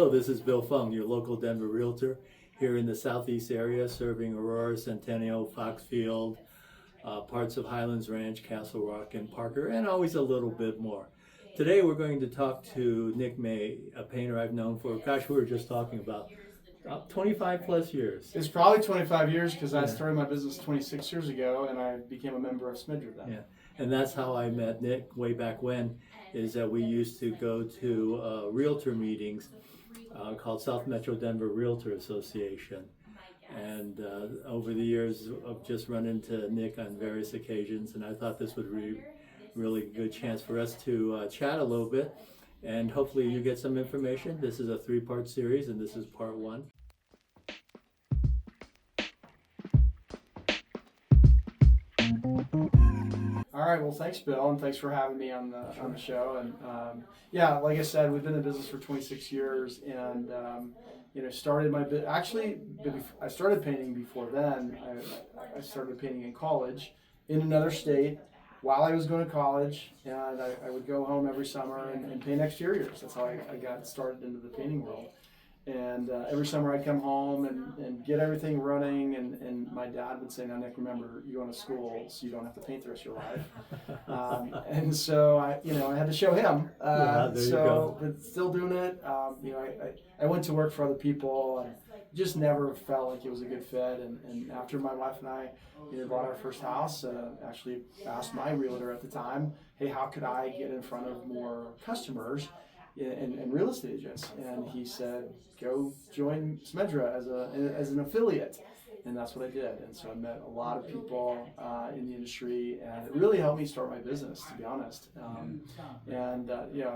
Hello, this is Bill Fung, your local Denver realtor here in the southeast area, serving Aurora, Centennial, Foxfield, parts of Highlands Ranch, Castle Rock, and Parker, and always a little bit more. Today we're going to talk to Nick May, a painter I've known for, gosh, we were just talking about 25 plus years. It's probably 25 years because I started my business 26 years ago and I became a member of Smidra then. Yeah, and that's how I met Nick way back when, is that we used to go to realtor meetings called South Metro Denver Realtor Association. And over the years, I've just run into Nick on various occasions, and I thought this would be really good chance for us to chat a little bit, and hopefully you get some information. This is a three-part series, and this is part one. All right, well, thanks, Bill, and thanks for having me on the show. And yeah, like I said, we've been in business for 26 years, and started my actually I started painting before then. I started painting in college in another state while I was going to college, and I would go home every summer and paint exteriors. That's how I got started into the painting world. And every summer I'd come home and get everything running, and my dad would say, "Now, Nick, remember, you're going to school, so you don't have to paint the rest of your life." And so I had to show him. There you go. But still doing it. I went to work for other people and just never felt like it was a good fit. And after my wife and I bought our first house, actually asked my realtor at the time, "Hey, how could I get in front of more customers and real estate agents?" And he said, "Go join Smidra as an affiliate." And that's what I did. And so I met a lot of people in the industry, and it really helped me start my business, to be honest.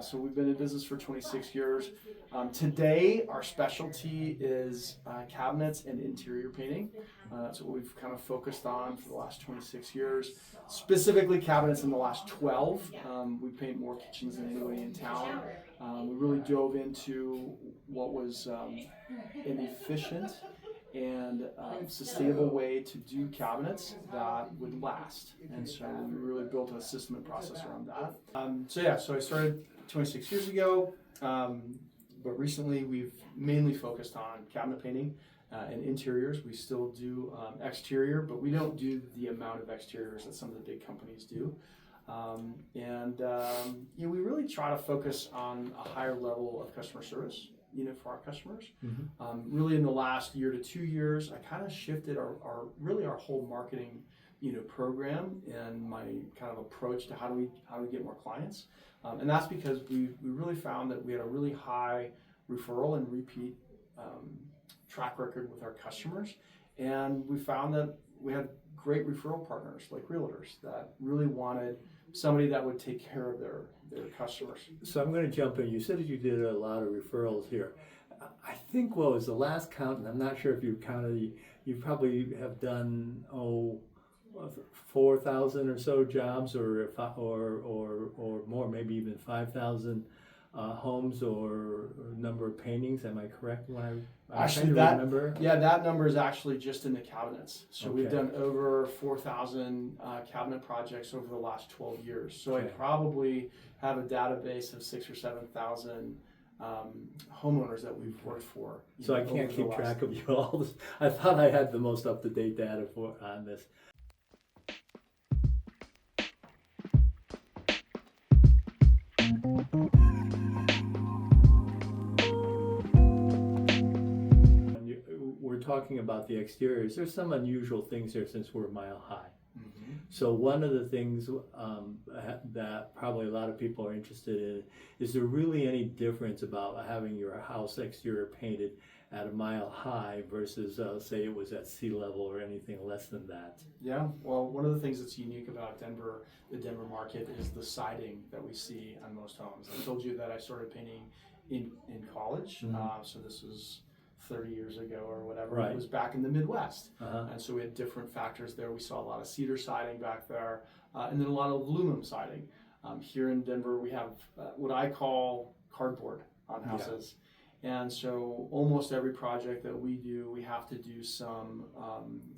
So we've been in business for 26 years. Today, our specialty is cabinets and interior painting. That's what we've kind of focused on for the last 26 years. Specifically cabinets in the last 12. We paint more kitchens than anybody in town. We really dove into what was an efficient and sustainable way to do cabinets that would last. And so we really built a system and process around that. So I started 26 years ago, but recently we've mainly focused on cabinet painting and interiors. We still do exterior, but we don't do the amount of exteriors that some of the big companies do. We really try to focus on a higher level of customer service, for our customers. Mm-hmm. Really in the last year to 2 years, I kind of shifted our whole marketing, program and my kind of approach to how do we get more clients. And that's because we really found that we had a really high referral and repeat track record with our customers. And we found that we had great referral partners like realtors that really wanted somebody that would take care of their customers. So I'm going to jump in. You said that you did a lot of referrals here. I think what was the last count, and I'm not sure if you counted, you probably have done 4,000 or so jobs, or more, maybe even 5,000 homes or number of paintings. Am I correct when I actually remember? Yeah, that number is actually just in the cabinets. So we've done over 4,000 cabinet projects over the last 12 years. So I probably have a database of 6,000 or 7,000 homeowners that we've worked for. So I can't keep track of you all. I thought I had the most up-to-date data on this. We're talking about the exteriors. There's some unusual things here since we're mile high. Mm-hmm. So one of the things that probably a lot of people are interested in, is there really any difference about having your house exterior painted at a mile high versus say it was at sea level or anything less than that? Yeah, well, one of the things that's unique about Denver, the Denver market, is the siding that we see on most homes. I told you that I started painting in college, mm-hmm. So this was 30 years ago or whatever. Right. It was back in the Midwest. Uh-huh. And so we had different factors there. We saw a lot of cedar siding back there, and then a lot of aluminum siding. Here in Denver, we have what I call cardboard on houses. And so almost every project that we do, we have to do some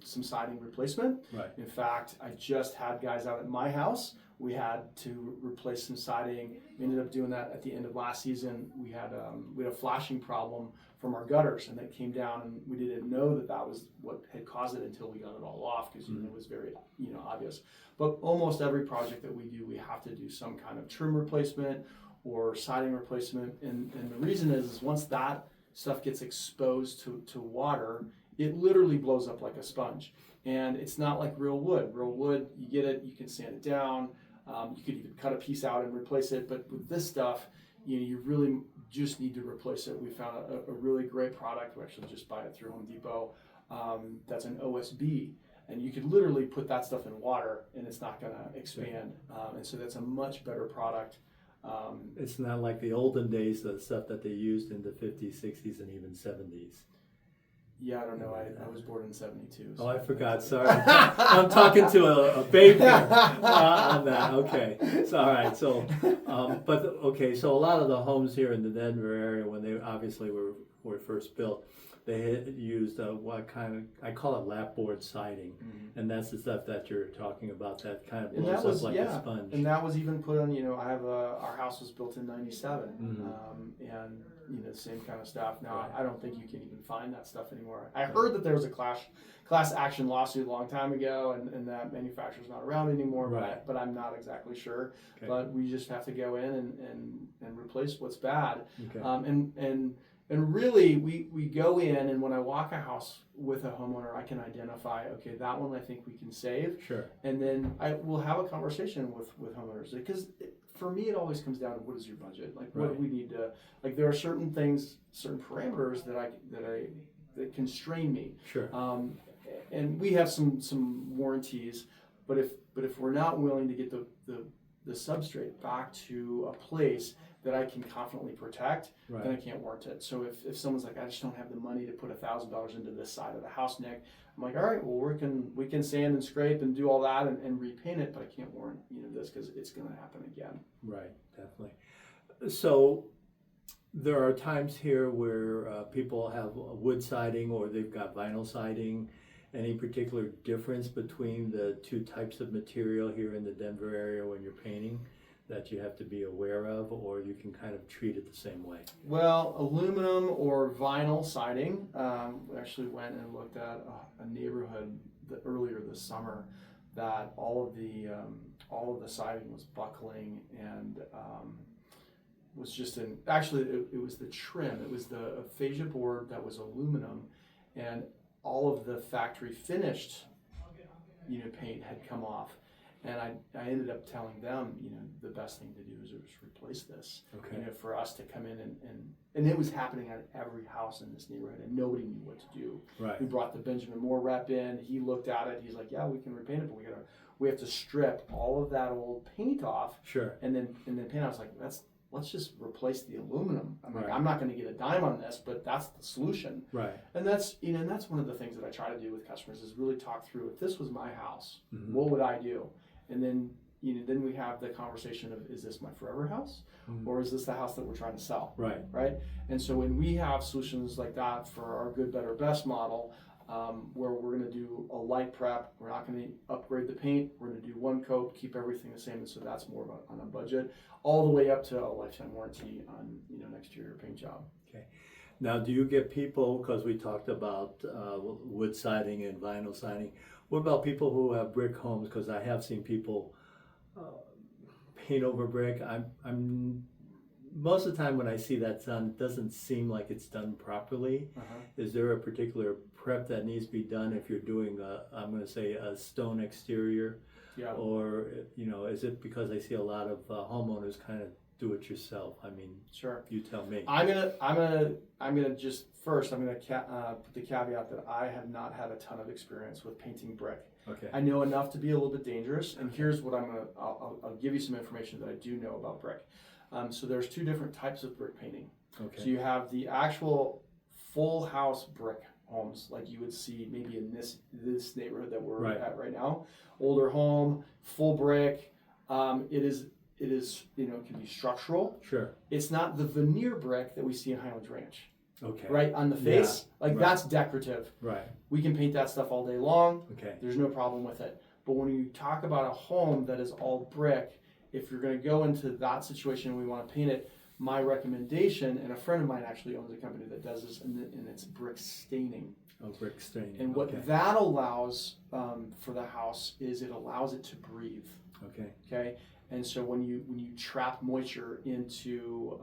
siding replacement. Right. In fact, I just had guys out at my house. We had to replace some siding. We ended up doing that at the end of last season. We had a flashing problem from our gutters, and it came down, and we didn't know that was what had caused it until we got it all off, because it was very obvious. But almost every project that we do, we have to do some kind of trim replacement or siding replacement, and the reason is once that stuff gets exposed to water, it literally blows up like a sponge. And it's not like real wood. Real wood, you get it, you can sand it down, you could even cut a piece out and replace it. But with this stuff, you really just need to replace it. We found a really great product. We actually just buy it through Home Depot. That's an OSB. And you could literally put that stuff in water and it's not going to expand. And so that's a much better product. It's not like the olden days, the stuff that they used in the 50s, 60s, and even 70s. Yeah, I don't know. I was born in 72. So I forgot. Sorry. I'm talking to a baby on that. Okay. So, all right. So, so a lot of the homes here in the Denver area, when they obviously were first built, they had used I call it lapboard siding, and that's the stuff that you're talking about that kind of blows up like a sponge. And that was even put on. I have our house was built in '97, and the same kind of stuff. Now Right. I don't think you can even find that stuff anymore. I heard that there was a class action lawsuit a long time ago, and that manufacturer's not around anymore. Right. But I'm not exactly sure. Okay. But we just have to go in and replace what's bad. Okay. And really, we go in, and when I walk a house with a homeowner, I can identify, okay, that one I think we can save. Sure. And then I will have a conversation with homeowners, because for me, it always comes down to what is your budget? Like, what do we need to, like, there are certain things, certain parameters that constrain me. Sure. And we have some warranties, but if we're not willing to get the substrate back to a place that I can confidently protect, Right. then I can't warrant it. So if someone's like, I just don't have the money to put $1,000 into this side of the house, Nick, I'm like, all right, well, we can sand and scrape and do all that and repaint it, but I can't warrant this because it's going to happen again. Right, definitely. So there are times here where people have wood siding or they've got vinyl siding. Any particular difference between the two types of material here in the Denver area when you're painting that you have to be aware of, or you can kind of treat it the same way? Well, aluminum or vinyl siding, we actually went and looked at a neighborhood earlier this summer that all of the siding was buckling and was just it was the trim. It was the fascia board that was aluminum, and all of the factory finished paint had come off. And I ended up telling them, the best thing to do is just replace this. Okay. For us to come in and it was happening at every house in this neighborhood, and nobody knew what to do. Right. We brought the Benjamin Moore rep in. He looked at it. He's like, yeah, we can repaint it, but we have to strip all of that old paint off. Sure. And then paint. I was like, let's just replace the aluminum. I'm like, Right. I'm not going to get a dime on this, but that's the solution. Right. And that's one of the things that I try to do with customers is really talk through, if this was my house, Mm-hmm. what would I do? And then then we have the conversation of, is this my forever house, or is this the house that we're trying to sell? Right. Right. And so when we have solutions like that for our good, better, best model, where we're going to do a light prep, we're not going to upgrade the paint, we're going to do one coat, keep everything the same, and so that's more on a budget, all the way up to a lifetime warranty on an exterior paint job. Okay. Now, do you get people, because we talked about wood siding and vinyl siding, what about people who have brick homes? Because I have seen people paint over brick. I'm most of the time when I see that done, it doesn't seem like it's done properly. Is there a particular prep that needs to be done if you're doing I'm going to say a stone exterior? Yeah. Or is it because I see a lot of homeowners kind of do it yourself? I mean, Sure. You tell me. I'm gonna just first put the caveat that I have not had a ton of experience with painting brick. Okay. I know enough to be a little bit dangerous, and here's what I'll give you some information that I do know about brick. So there's two different types of brick painting. Okay. So you have the actual full house brick homes, like you would see maybe in this neighborhood that we're Right. at right now. Older home, full brick. it is, it can be structural. Sure. It's not the veneer brick that we see in Highlands Ranch. Okay. Right on the face, right. That's decorative. Right. We can paint that stuff all day long. Okay. There's no problem with it. But when you talk about a home that is all brick, if you're going to go into that situation and we want to paint it, my recommendation, and a friend of mine actually owns a company that does this, and it's brick staining. Oh, brick staining. And what that allows for the house is it allows it to breathe. Okay. Okay. And so when you trap moisture into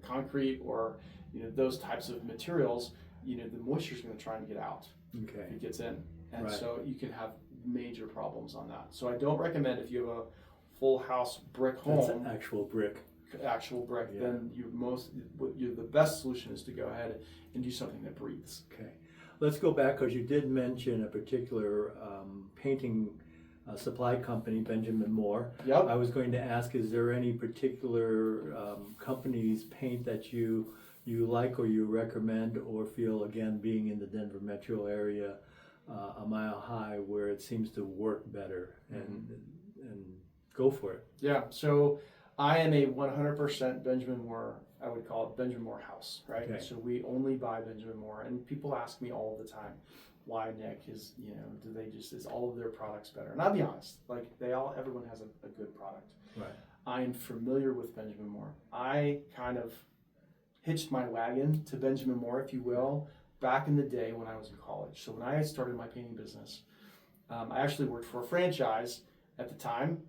concrete or those types of materials, the moisture is going to try and get out. Okay. It gets in, and Right. so you can have major problems on that. So I don't recommend if you have a full house brick home. That's an actual brick. Actual brick, Yeah. then the best solution is to go ahead and do something that breathes. Okay. Let's go back because you did mention a particular painting supply company, Benjamin Moore. Yep. I was going to ask, is there any particular company's paint that you like or you recommend or feel, again, being in the Denver metro area, a mile high, where it seems to work better and go for it? Yeah. So I am a 100% Benjamin Moore. I would call it Benjamin Moore house, right? Okay. So we only buy Benjamin Moore, and people ask me all the time, why, Nick? Is is all of their products better? And I'll be honest, everyone has a good product. Right. I am familiar with Benjamin Moore. I kind of hitched my wagon to Benjamin Moore, if you will, back in the day when I was in college. So when I started my painting business, I actually worked for a franchise at the time.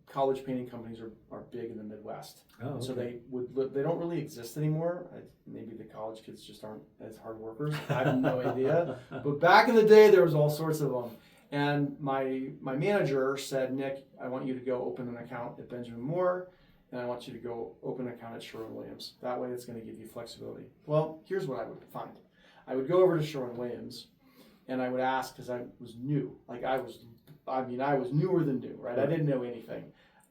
College painting companies are big in the Midwest. Oh, okay. So they don't really exist anymore. Maybe the college kids just aren't as hard workers. I have no idea. But back in the day, there was all sorts of them. And my manager said, Nick, I want you to go open an account at Benjamin Moore, and I want you to go open an account at Sherwin-Williams. That way it's going to give you flexibility. Well, here's what I would find. I would go over to Sherwin-Williams, and I would ask, because I was new. I was newer than new, right? I didn't know anything.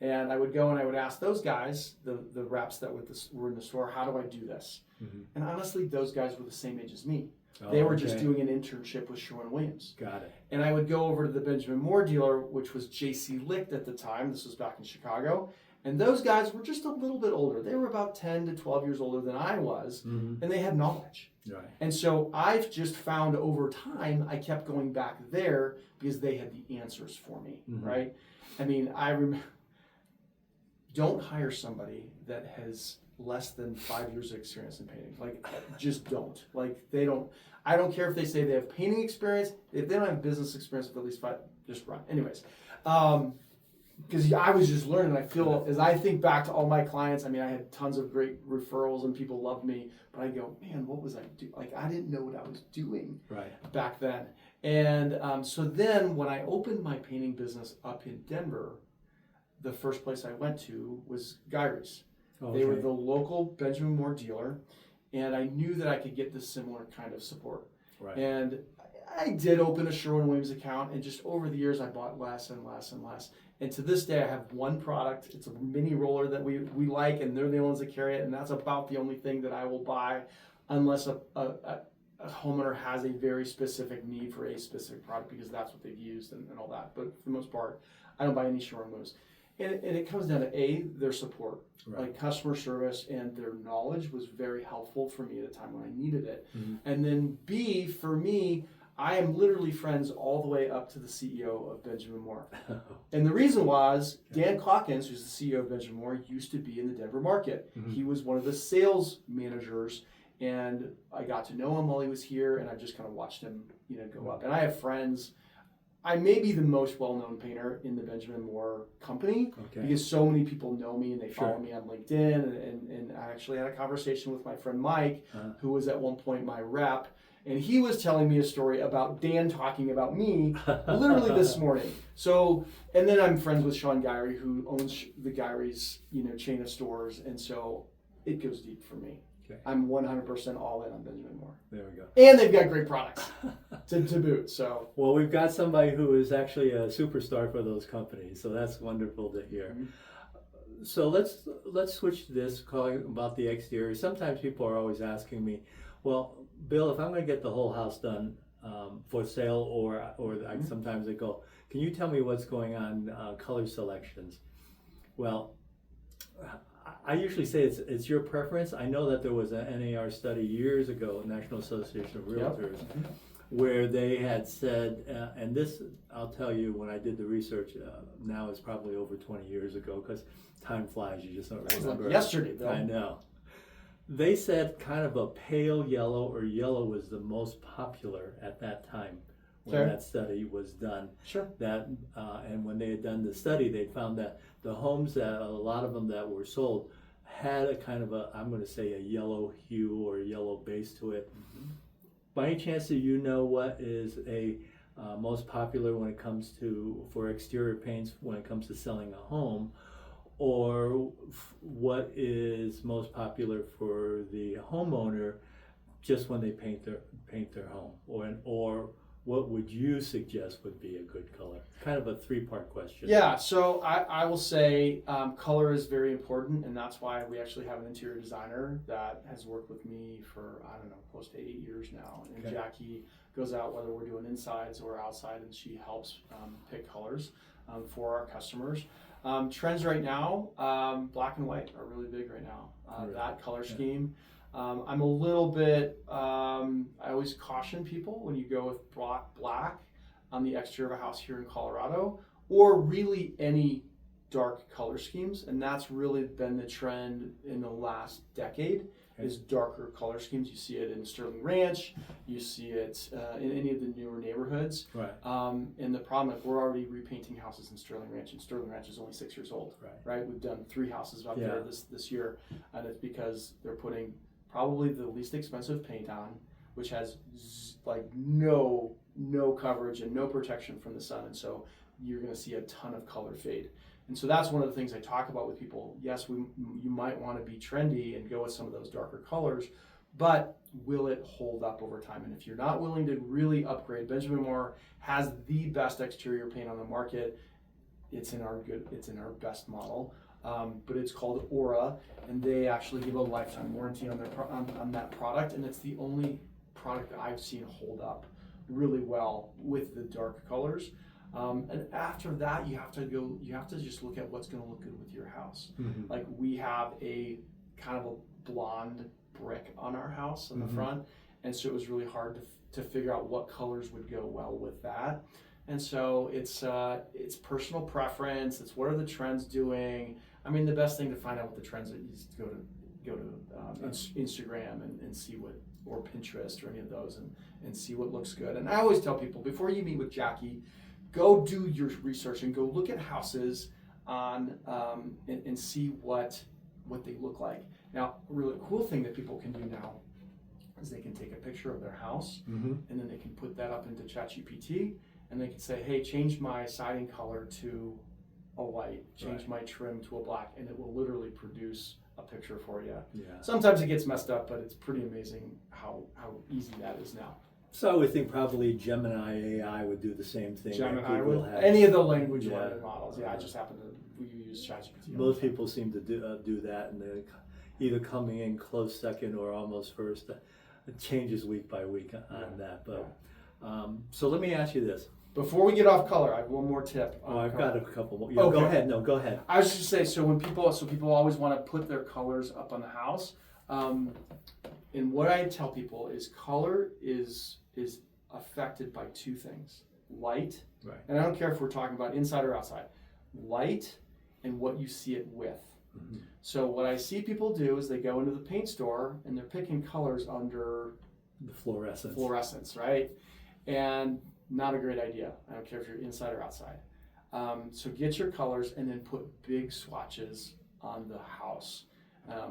And I would go and I would ask those guys, the reps that were in the store, how do I do this? Mm-hmm. And honestly, those guys were the same age as me. They were just doing an internship with Sherwin-Williams. Got it. And I would go over to the Benjamin Moore dealer, which was J.C. Licht at the time. This was back in Chicago. And those guys were just a little bit older. They were about 10 to 12 years older than I was, and they had knowledge. Right. And so I've just found over time, I kept going back there because they had the answers for me, right? I mean, I remember, don't hire somebody that has less than 5 years of experience in painting. Just don't. I don't care if they say they have painting experience. If they don't have business experience with at least 5, just run. Anyways, because I was just learning. I feel, as I think back to all my clients, I mean, I had tons of great referrals and people loved me, but I go, man, what was I doing? I didn't know what I was doing back then. And so then when I opened my painting business up in Denver, the first place I went to was Gyrie's. Okay. They were the local Benjamin Moore dealer, and I knew that I could get this similar kind of support. Right. And I did open a Sherwin-Williams account, and just over the years, I bought less and less and less. And to this day, I have one product. It's a mini roller that we like, and they're the ones that carry it, and that's about the only thing that I will buy unless a homeowner has a very specific need for a specific product, because that's what they've used and all that. But for the most part, I don't buy any Sherwin-Williams. And it comes down to their support, customer service, and their knowledge was very helpful for me at a time when I needed it. Mm-hmm. And then B, for me, I am literally friends all the way up to the CEO of Benjamin Moore. And the reason was Dan Calkins, who's the CEO of Benjamin Moore, used to be in the Denver market. Mm-hmm. He was one of the sales managers, and I got to know him while he was here, and I just kind of watched him, go up. And I have friends. I may be the most well-known painter in the Benjamin Moore company because so many people know me and they follow me on LinkedIn. And I actually had a conversation with my friend Mike, who was at one point my rep, and he was telling me a story about Dan talking about me literally this morning. So, and then I'm friends with Sean Gyrie, who owns the Gyrie's, chain of stores, and so it goes deep for me. I'm 100% all in on Benjamin Moore. There we go. And they've got great products to boot. So well, we've got somebody who is actually a superstar for those companies, so that's wonderful to hear. Mm-hmm. So let's switch to this, calling about the exterior. Sometimes people are always asking me, well, Bill, if I'm going to get the whole house done for sale, or sometimes they go, can you tell me what's going on color selections? Well, I usually say it's your preference. I know that there was an NAR study years ago, National Association of Realtors, where they had said, and this, I'll tell you, when I did the research, now it's probably over 20 years ago, because time flies, you just don't remember. Like yesterday, Bill. I know. They said kind of a pale yellow or yellow was the most popular at that time when that study was done. Sure. That and when they had done the study, they found that the homes that a lot of them that were sold had a kind of a, I'm going to say, a yellow hue or a yellow base to it. By any chance, do you know what is a most popular when it comes to for exterior paints when it comes to selling a home, or what is most popular for the homeowner just when they paint their home, or what would you suggest would be a good color? Kind of a three-part question. Yeah, so I will say color is very important, and that's why we actually have an interior designer that has worked with me for, I don't know, close to 8 years now. And Jackie goes out whether we're doing insides or outside, and she helps pick colors for our customers. Trends right now, black and white are really big right now. That color scheme. I'm a little bit, I always caution people when you go with black on the exterior of a house here in Colorado, or really any dark color schemes. And that's really been the trend in the last decade, is darker color schemes. You see it in Sterling Ranch, you see it in any of the newer neighborhoods. Right. And the problem is we're already repainting houses in Sterling Ranch, and Sterling Ranch is only 6 years old. Right? We've done 3 houses up there this year, and it's because they're putting probably the least expensive paint on, which has like no coverage and no protection from the sun, and so you're going to see a ton of color fade. And so that's one of the things I talk about with people. Yes, you might want to be trendy and go with some of those darker colors, but will it hold up over time? And if you're not willing to really upgrade, Benjamin Moore has the best exterior paint on the market. It's in our best model. But it's called Aura, and they actually give a lifetime warranty on that product, and it's the only product that I've seen hold up really well with the dark colors. And after that, you have to just look at what's going to look good with your house. Like we have a kind of a blonde brick on our house in the front, and so it was really hard to figure out what colors would go well with that. And so it's personal preference. It's what are the trends doing. I mean, the best thing to find out what the trends are is to go to Instagram and see what, or Pinterest or any of those, and see what looks good. And I always tell people, before you meet with Jackie, go do your research and go look at houses on and see what they look like. Now, a really cool thing that people can do now is they can take a picture of their house, and then they can put that up into ChatGPT, and they can say, hey, change my siding color to a white, change my trim to a black, and it will literally produce a picture for you. Sometimes it gets messed up, but it's pretty amazing how easy that is now. So I would think probably Gemini AI would do the same thing. Gemini would, any of the language learning models. I just happen to we use ChatGPT. Most people seem to do that, and they're either coming in close second or almost first. It changes week by week on that. But so let me ask you this. Before we get off color, I have one more tip. I've got a couple more. Yeah, okay. Go ahead. No, go ahead. I was just going to say, so people always want to put their colors up on the house. And what I tell people is color is affected by 2 things: light, and I don't care if we're talking about inside or outside, light and what you see it with. So what I see people do is they go into the paint store and they're picking colors under the fluorescence, right? And not a great idea. I don't care if you're inside or outside. So get your colors and then put big swatches on the house.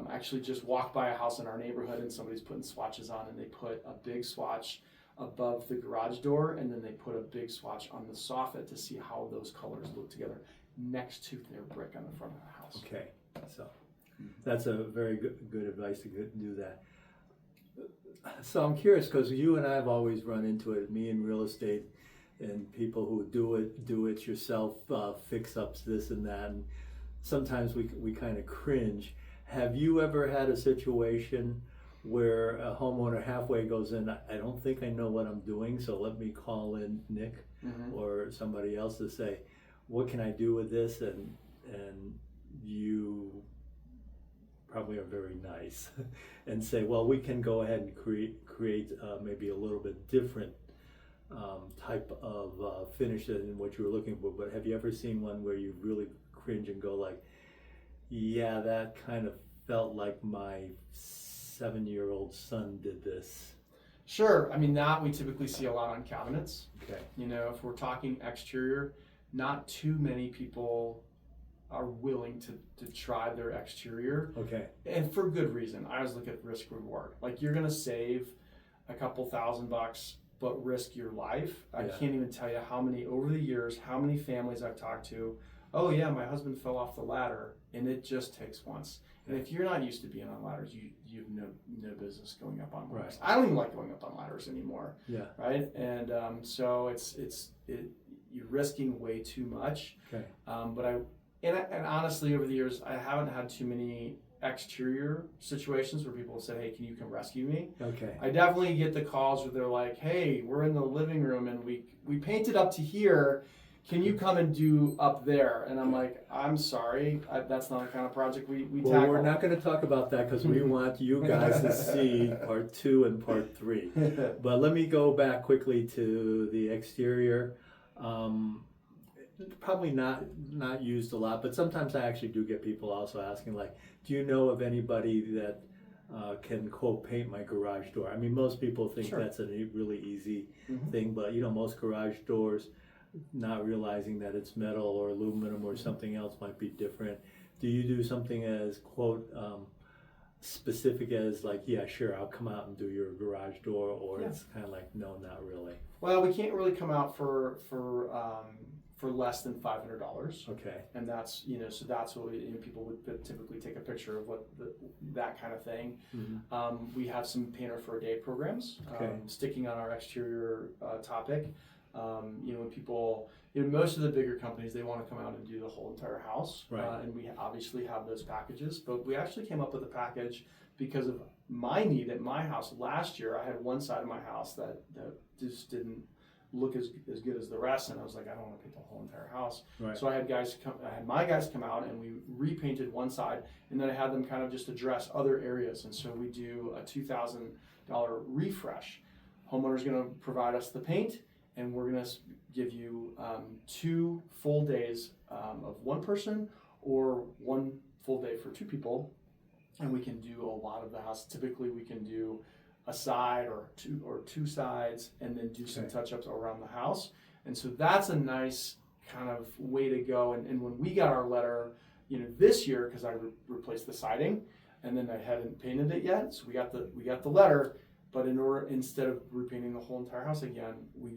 Actually just walked by a house in our neighborhood and somebody's putting swatches on, and they put a big swatch above the garage door, and then they put a big swatch on the soffit to see how those colors look together next to their brick on the front of the house. Okay, so that's a very good advice to do that. So I'm curious, because you and I have always run into it, me in real estate, and people who do it yourself, fix ups, this and that, and sometimes we kind of cringe. Have you ever had a situation where a homeowner halfway goes in, I don't think I know what I'm doing, so let me call in Nick or somebody else to say, what can I do with this? And you probably are very nice and say, well, we can go ahead and create maybe a little bit different type of finish than what you were looking for. But have you ever seen one where you really cringe and go like, yeah, that kind of felt like my 7-year-old son did this? Sure. I mean, that we typically see a lot on cabinets. Okay. You know, if we're talking exterior, not too many people are willing to try their exterior. Okay. And for good reason. I always look at risk reward. Like, you're going to save a couple $1,000, but risk your life. I can't even tell you how many, over the years, how many families I've talked to. Oh yeah, my husband fell off the ladder, and it just takes once. And if you're not used to being on ladders, you have no business going up on ladders. Right. I don't even like going up on ladders anymore. Yeah. Right. And so you're risking way too much. Okay. And honestly, over the years, I haven't had too many exterior situations where people have said, hey, can you come rescue me? Okay. I definitely get the calls where they're like, hey, we're in the living room and we painted up to here. Can you come and do up there? And I'm like, I'm sorry, that's not the kind of project we well, tackle. We're not going to talk about that because we want you guys to see part 2 and part 3. But let me go back quickly to the exterior. Probably not used a lot, but sometimes I actually do get people also asking, like, do you know of anybody that can, quote, paint my garage door? I mean, most people think that's a really easy thing, but most garage doors, not realizing that it's metal or aluminum or something else might be different. Do you do something as, quote, specific as like, yeah, sure, I'll come out and do your garage door, or it's kind of like, no, not really? Well, we can't really come out for less than $500. Okay. And that's, so that's what people would typically take a picture of what that kind of thing. Mm-hmm. We have some painter for a day programs, sticking on our exterior topic. When people, most of the bigger companies, they want to come out and do the whole entire house. Right. And we obviously have those packages, but we actually came up with a package because of my need at my house. Last year, I had one side of my house that just didn't look as good as the rest, and I was like, I don't want to paint the whole entire house. Right. So I had my guys come out and we repainted one side, and then I had them kind of just address other areas. And so we do a $2,000 refresh. Homeowner's going to provide us the paint, and we're going to give you 2 full days of one person, or 1 full day for 2 people, and we can do a lot of the house. Typically, we can do a side or two sides, and then do some touch-ups around the house. And so that's a nice kind of way to go. And when we got our letter, this year, because I replaced the siding, and then I hadn't painted it yet, so we got the letter. But instead of repainting the whole entire house again, we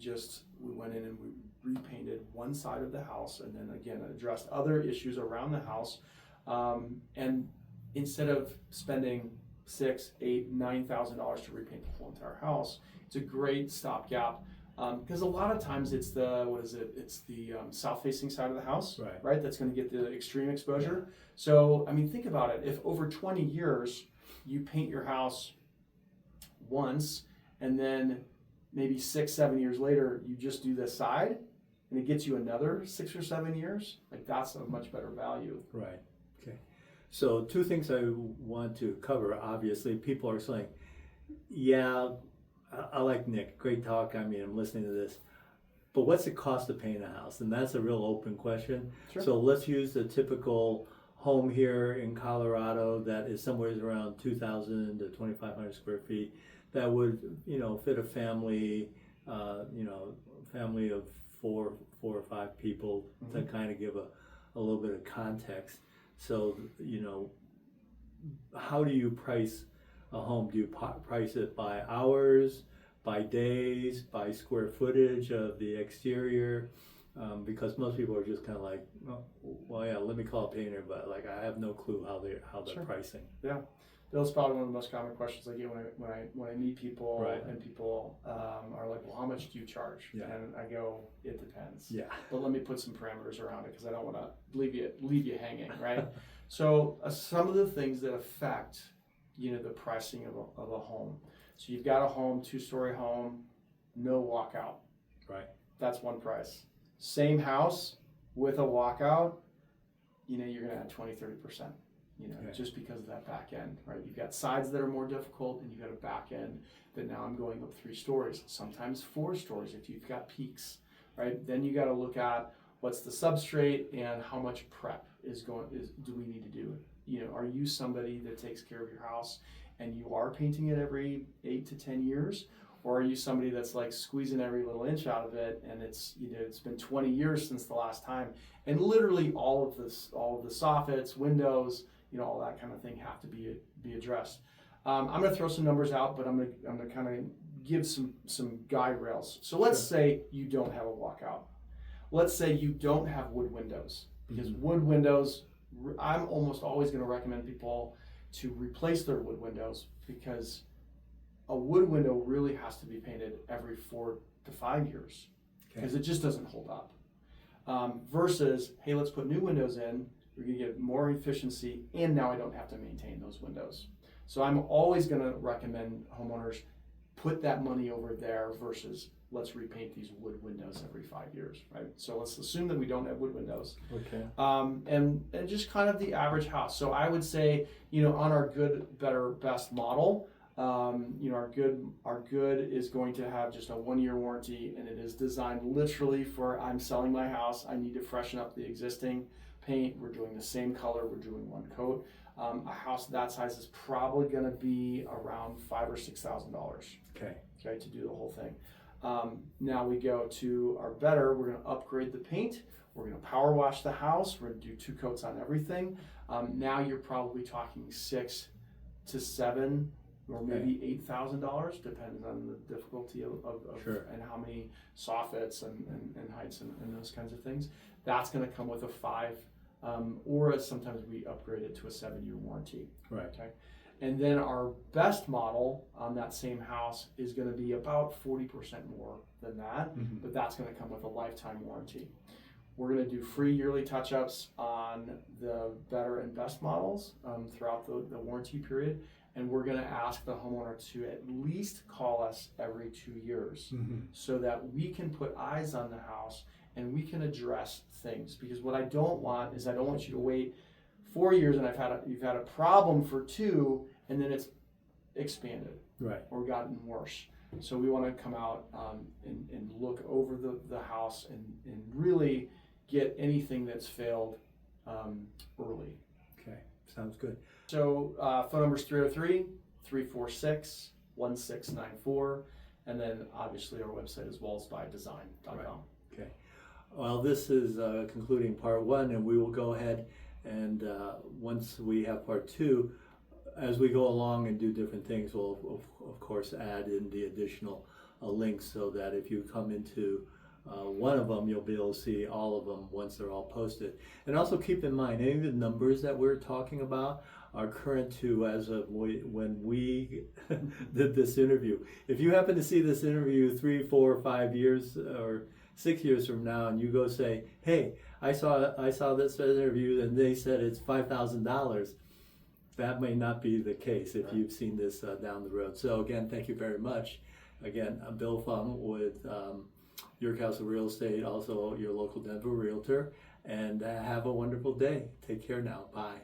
went in and we repainted one side of the house, and then again addressed other issues around the house. And instead of spending $6,000, $8,000, $9,000 to repaint the whole entire house, it's a great stopgap. Because a lot of times it's the south-facing side of the house, right? That's going to get the extreme exposure. Yeah. So I mean, think about it. If over 20 years you paint your house once, and then maybe 6-7 years later you just do this side, and it gets you another 6 or 7 years, like that's a much better value. Right. Okay. So 2 things I want to cover. Obviously, people are saying, yeah, I like Nick, great talk, I mean, I'm listening to this, but what's the cost to paint a house? And that's a real open question. Sure. So let's use the typical home here in Colorado that is somewhere around 2,000 to 2,500 square feet. That would, fit a family, family of 4 or 5 people, to kind of give a little bit of context. So, how do you price a home? Do you price it by hours, by days, by square footage of the exterior? Because most people are just kind of like, well, yeah, let me call a painter, but like I have no clue how they're pricing. Yeah. Bill's probably one of the most common questions I get when I meet people, and people are like, well, how much do you charge? Yeah. And I go, it depends. Yeah. But let me put some parameters around it, because I don't want to leave you hanging, right? So some of the things that affect, the pricing of a home. So you've got a home, 2-story home, no walkout. Right. That's one price. Same house with a walkout, you're going to add 20-30%. Okay. Just because of that back end, right? You've got sides that are more difficult, and you've got a back end that now I'm going up 3 stories, sometimes 4 stories if you've got peaks, right? Then you got to look at what's the substrate and how much prep do we need to do? Are you somebody that takes care of your house and you are painting it every 8 to 10 years? Or are you somebody that's like squeezing every little inch out of it, and it's been 20 years since the last time, and literally all of the soffits, windows, all that kind of thing have to be addressed. I'm going to throw some numbers out, but I'm going to kind of give some guide rails. So let's say you don't have a walkout. Let's say you don't have wood windows, because wood windows, I'm almost always going to recommend people to replace their wood windows, because a wood window really has to be painted every 4 to 5 years, because it just doesn't hold up. Versus, hey, let's put new windows in. We're going to get more efficiency, and now I don't have to maintain those windows. So I'm always going to recommend homeowners put that money over there versus let's repaint these wood windows every 5 years, right? So let's assume that we don't have wood windows. Okay. And just kind of the average house. So I would say, on our good, better, best model, our good is going to have just a 1-year warranty, and it is designed literally for, I'm selling my house, I need to freshen up the existing paint, we're doing the same color, we're doing 1 coat. A house that size is probably going to be around $5,000 or $6,000. Okay, to do the whole thing. Now we go to our better. We're going to upgrade the paint. We're going to power wash the house. We're going to do 2 coats on everything. Now you're probably talking $6,000 to $7,000 or maybe $8,000, depends on the difficulty of and how many soffits and heights and those kinds of things. That's going to come with a 5, or sometimes we upgrade it to a 7-year warranty. Right. Okay. And then our best model on that same house is going to be about 40% more than that, but that's going to come with a lifetime warranty. We're going to do free yearly touch-ups on the better and best models throughout the warranty period, and we're going to ask the homeowner to at least call us every 2 years so that we can put eyes on the house and we can address things. Because what I don't want is, I don't want you to wait 4 years and you've had a problem for 2, and then it's expanded or gotten worse. So we want to come out and look over the house and really get anything that's failed early. Okay, sounds good. So phone number is 303-346-1694, and then obviously our website is wallsbydesign.com. Right. Okay. Well, this is concluding part 1, and we will go ahead and once we have part 2, as we go along and do different things, we'll of course add in the additional links, so that if you come into one of them, you'll be able to see all of them once they're all posted. And also keep in mind, any of the numbers that we're talking about are current to as of when we did this interview. If you happen to see this interview 3, 4, 5 years or 6 years from now, and you go say, "Hey, I saw this interview and they said it's $5,000," that may not be the case if you've seen this down the road. So again, thank you very much. Again, I'm Bill Fung with Your Castle Real Estate, also your local Denver realtor, and have a wonderful day. Take care now. Bye.